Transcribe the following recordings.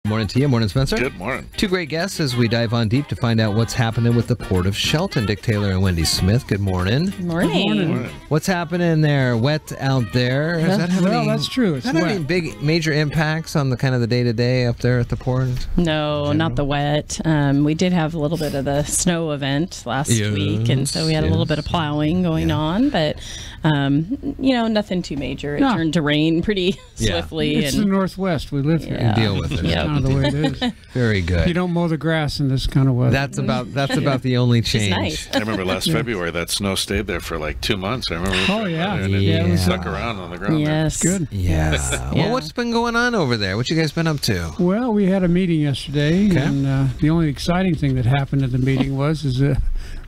Morning to you. Morning, Spencer. Good morning. Two great guests as we dive on deep to find out what's happening with the Port of Shelton. Dick Taylor and Wendy Smith. Good morning. Good morning. Good morning. What's happening there? Wet out there? Does that have that's true. It's does that have any wet. big major impacts on the kind of the day-to-day up there at the port? No, not the wet. We did have a little bit of the snow event last week, and so we had a little bit of plowing going on, but nothing too major. It turned to rain pretty swiftly. It's the Northwest. We live here. Deal with it. That's kind of the way it is. Very good. You don't mow the grass in this kind of weather. That's about the only change. Nice. I remember last February that snow stayed there for like 2 months. I remember. Oh, yeah. And it stuck around on the ground. Yes. Good. Yeah. Well, what's been going on over there? What you guys been up to? Well, we had a meeting yesterday, Okay. and the only exciting thing that happened at the meeting was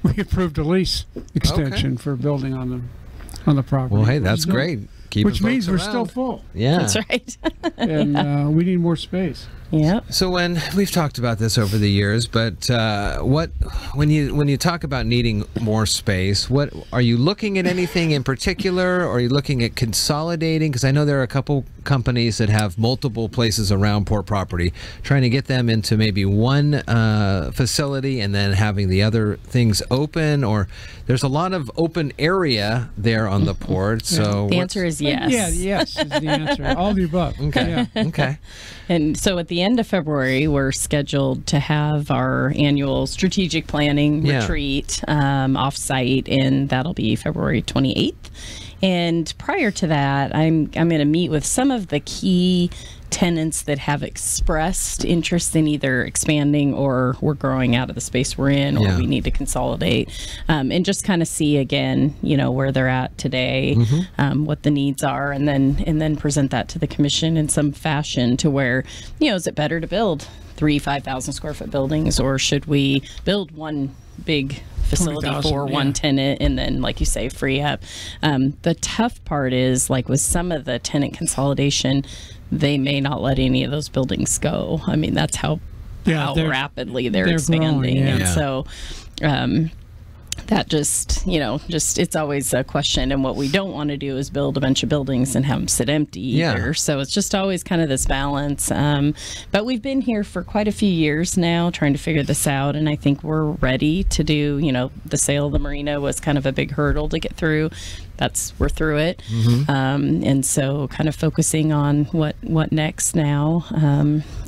we approved a lease extension for a building on the property. Well, hey, that's great. Which means we're still full. Yeah. That's right. And we need more space. Yeah. So when we've talked about this over the years, but when you talk about needing more space, what are you looking at anything in particular, or are you looking at consolidating? Because I know there are a couple companies that have multiple places around port property, trying to get them into maybe one facility and then having the other things open. Or there's a lot of open area there on the port. So The answer is yes. Yeah, yes is the answer. All the above. Okay. Yeah. Okay. And so at the end of February, we're scheduled to have our annual strategic planning retreat off-site, and that'll be February 28th. And prior to that, I'm going to meet with some of the key tenants that have expressed interest in either expanding, or we're growing out of the space we're in, or we need to consolidate, and just kind of see again, where they're at today, what the needs are, and then present that to the commission in some fashion to where, is it better to build 5,000 square foot buildings, or should we build one big facility for one tenant and then, like you say, free up? The tough part is, like with some of the tenant consolidation, they may not let any of those buildings go. I mean, that's how rapidly they're expanding. Growing, and so that just it's always a question. And what we don't want to do is build a bunch of buildings and have them sit empty either. So it's just always kind of this balance. But we've been here for quite a few years now trying to figure this out. And I think we're ready to do, the sale of the marina was kind of a big hurdle to get through. We're through it. And so kind of focusing on what next now.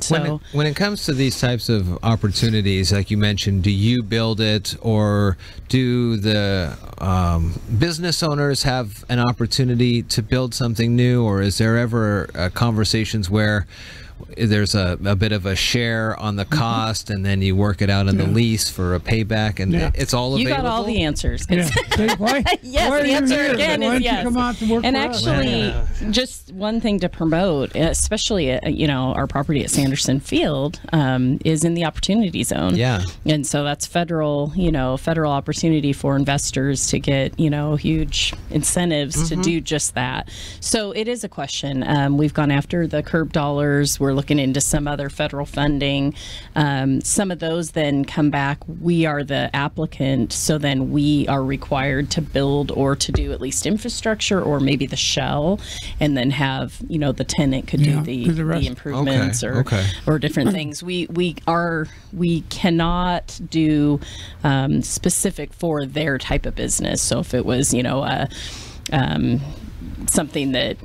When it comes to these types of opportunities, like you mentioned, do you build it, or do the business owners have an opportunity to build something new, or is there ever conversations where there's a bit of a share on the cost, and then you work it out in the lease for a payback, and it's all available? You got all the ansers. Yes, why the answer again is yes. Come out to work and for actually, just one thing to promote, especially our property at Sanderson Field is in the opportunity zone. Yeah, and so that's federal opportunity for investors to get huge incentives to do just that. So it is a question. We've gone after the curb dollars. We're looking into some other federal funding. Some of those then come back. We are the applicant, so then we are required to build or to do at least infrastructure, or maybe the shell, and then have the tenant could do the improvements or different things. We cannot do specific for their type of business. So if it was something that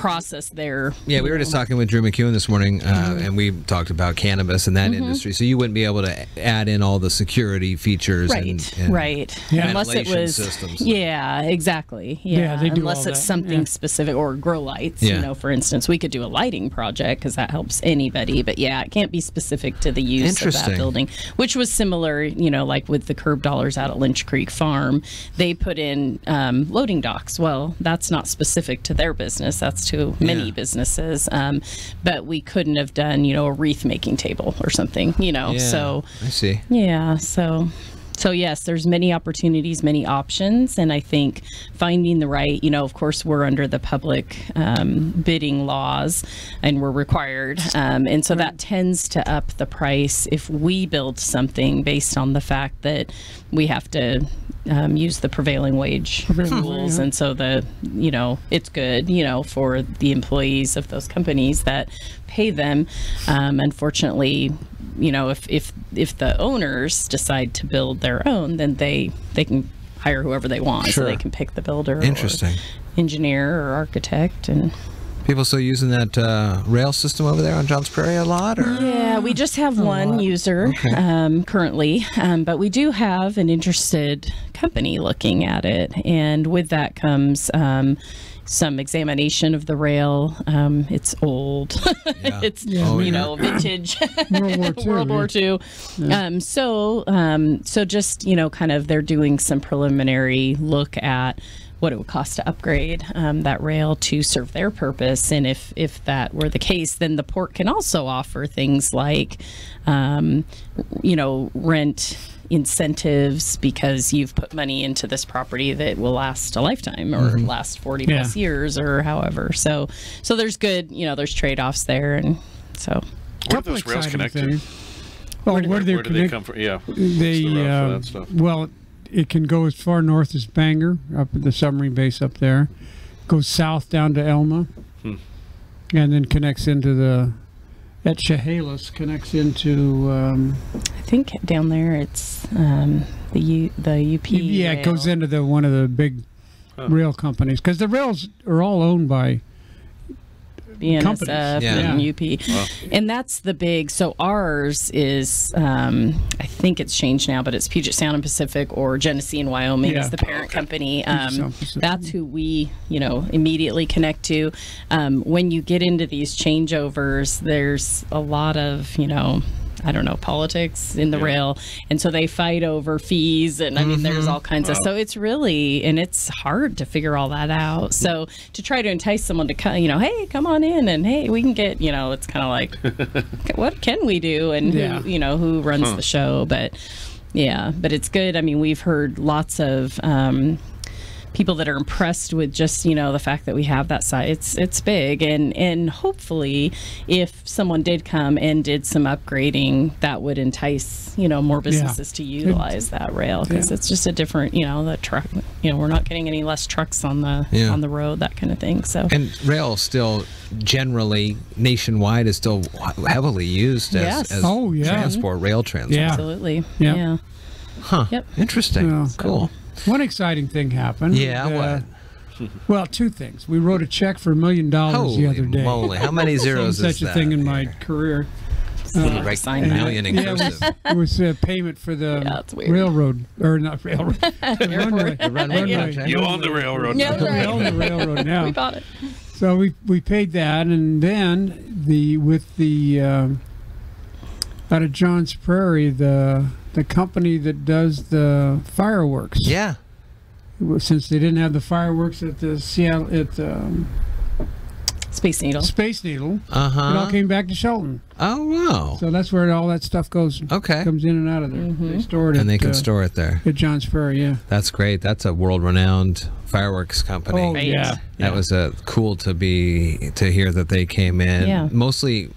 process their we were just talking with Drew McEwen this morning, and we talked about cannabis and that industry. So you wouldn't be able to add in all the security features, unless it was systems. Exactly. They do unless all it's that. something specific, or grow lights. For instance, we could do a lighting project because that helps anybody, but it can't be specific to the use of that building, which was similar, like with the curb dollars out at Lynch Creek Farm. They put in loading docks. Well, that's not specific to their business, that's to many businesses, but we couldn't have done a wreath making table or something, so I see. So So yes, there's many opportunities, many options, and I think finding the right, of course, we're under the public bidding laws, and we're required, and so that tends to up the price if we build something based on the fact that we have to use the prevailing wage rules, and so it's good, for the employees of those companies that pay them. Unfortunately, if the owners decide to build their own, then they can hire whoever they want. Sure. So they can pick the builder, Interesting, or engineer or architect. And people still using that rail system over there on Johns Prairie a lot? Or? Yeah, we just have one user currently, but we do have an interested company looking at it, and with that comes some examination of the rail. It's old. Yeah. It's vintage World War II. Yeah. So just kind of they're doing some preliminary look at what it would cost to upgrade that rail to serve their purpose, and if that were the case, then the port can also offer things like rent incentives because you've put money into this property that will last a lifetime or last 40 plus years or however. So there's good, there's trade-offs there, and so. Where do those rails connect to? Well, where do they come from? Yeah. Well, it can go as far north as Bangor, up at the submarine base up there. Goes south down to Elma, and then connects into at Chehalis, connects into. I think down there it's the UP. Yeah, rail. it goes into one of the big rail companies because the rails are all owned by BNSF and UP. Wow. And that's the big, so ours is, I think it's changed now, but it's Puget Sound and Pacific or Genesee and Wyoming is the parent company. That's who we, immediately connect to. When you get into these changeovers, there's a lot of, politics in the rail, and so they fight over fees, and there's all kinds of, so it's really, and it's hard to figure all that out. So to try to entice someone to come, hey, come on in, and hey, we can get, it's kind of like, what can we do, and who runs the show, but it's good. We've heard lots of people that are impressed with just the fact that we have that site. It's big, and hopefully if someone did come and did some upgrading, that would entice more businesses to utilize that rail, because it's just a different the truck, we're not getting any less trucks on the road, that kind of thing. So, and rail still generally nationwide is still heavily used as transport, rail transport. Absolutely. Interesting. Cool. One exciting thing happened. What? Well, two things. We wrote a check for $1 million the other day. Moly. How many zeros is that? Such a thing in my career. Million inclusive. It was a payment for the railroad, or not railroad, the runway. You own the railroad. Yeah, We own the railroad now. We bought it. So we paid that, and then out of Johns Prairie, the company that does the fireworks. Yeah. Since they didn't have the fireworks at the Seattle Space Needle. It all came back to Shelton. Oh wow. So that's where all that stuff goes. Okay. Comes in and out of there. They store it. And they can store it there. At Johns Prairie, yeah. That's great. That's a world-renowned fireworks company. Oh yeah. That was cool to hear that they came in. Yeah. Mostly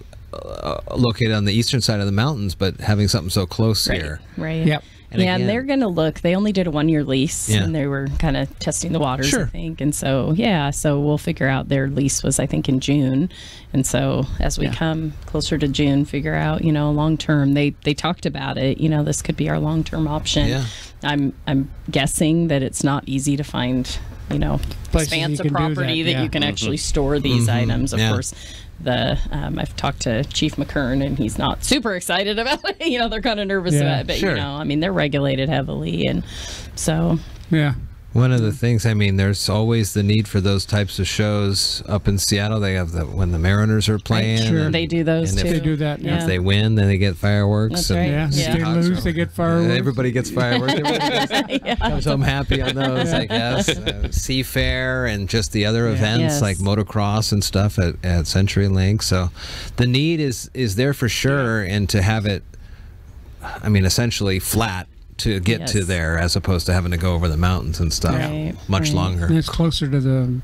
located on the eastern side of the mountains, but having something so close here. Right. Yep. And they're going to look, they only did a 1-year lease, and they were kind of testing the waters, I think. And so, so we'll figure out, their lease was, I think, in June. And so as we come closer to June, figure out, long term, they talked about it, this could be our long term option. Yeah. I'm guessing that it's not easy to find, expanse of property that you can actually store these items. Of course, I've talked to Chief McKern, and he's not super excited about it. They're kind of nervous about it, but they're regulated heavily, and so One of the things, there's always the need for those types of shows up in Seattle. They have when the Mariners are playing. And they do those too. They do that. If they win, then they get fireworks. That's right. If they lose, they get fireworks. Everybody gets fireworks. Everybody comes home happy on those, I guess. Seafair and just the other events like motocross and stuff at CenturyLink. So the need is there for sure, and to have it, essentially flat to get to there, as opposed to having to go over the mountains and stuff. Right, Much longer. And it's closer to the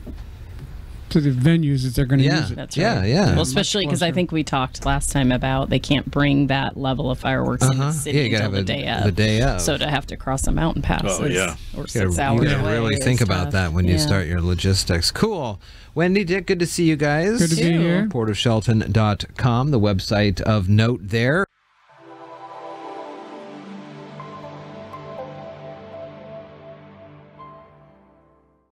venues that they're going to use it. That's right. Well, especially because I think we talked last time about they can't bring that level of fireworks in the city until the day of. So to have to cross a mountain pass or 6 hours You got to away really think about that when you start your logistics. Cool. Wendy, Dick, good to see you guys. Good to be here. PortofShelton.com, the website of note there.